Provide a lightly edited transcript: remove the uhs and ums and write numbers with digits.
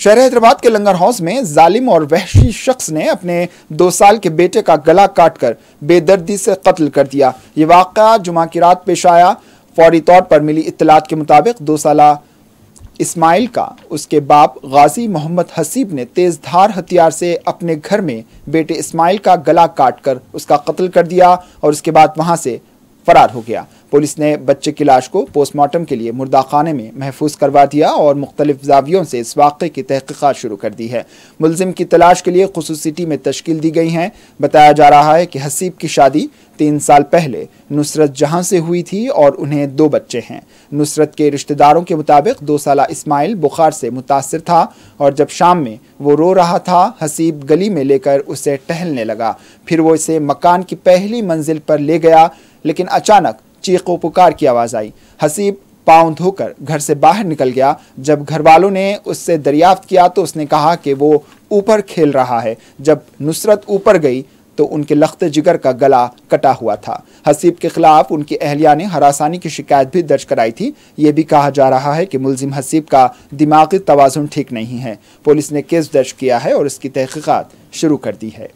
शहर हैदराबाद के लंगर हाउस में जालिम और वहशी शख्स ने अपने 2 साल के बेटे का गला काटकर बेदर्दी से कत्ल कर दिया। ये वाक़या जुमा की रात पेश आया। फौरी तौर पर मिली इत्तलात के मुताबिक 2 साला इस्माइल का उसके बाप गाजी मोहम्मद हसीब ने तेज धार हथियार से अपने घर में बेटे इस्माइल का गला काटकर उसका कत्ल कर दिया और उसके बाद वहां से फरार हो गया। पुलिस ने बच्चे की लाश को पोस्टमार्टम के लिए मुर्दाखाने में महफूज करवा दिया और मुख्तलिफ जावियों से इस वाक़े की तहकीकात शुरू कर दी है। मुलजिम की तलाश के लिए खुसूसी टीमें तश्कील दी गई हैं। बताया जा रहा है कि हसीब की शादी 3 साल पहले नुसरत जहां से हुई थी और उन्हें 2 बच्चे हैं। नुसरत के रिश्तेदारों के मुताबिक 2 साला इस्माइल बुखार से मुतासिर था और जब शाम में वो रो रहा था, हसीब गली में लेकर उसे टहलने लगा। फिर वो इसे मकान की पहली मंजिल पर ले गया, लेकिन अचानक चीखो पुकार की आवाज़ आई। हसीब पाँव धोकर घर से बाहर निकल गया। जब घर वालों ने उससे दरियाफ्त किया तो उसने कहा कि वो ऊपर खेल रहा है। जब नुसरत ऊपर गई तो उनके लख्त जिगर का गला कटा हुआ था। हसीब के खिलाफ उनकी अहलिया ने हरासानी की शिकायत भी दर्ज कराई थी। ये भी कहा जा रहा है कि मुलजिम हसीब का दिमागी तवाज़ुन ठीक नहीं है। पुलिस ने केस दर्ज किया है और इसकी तहकीकात शुरू कर दी है।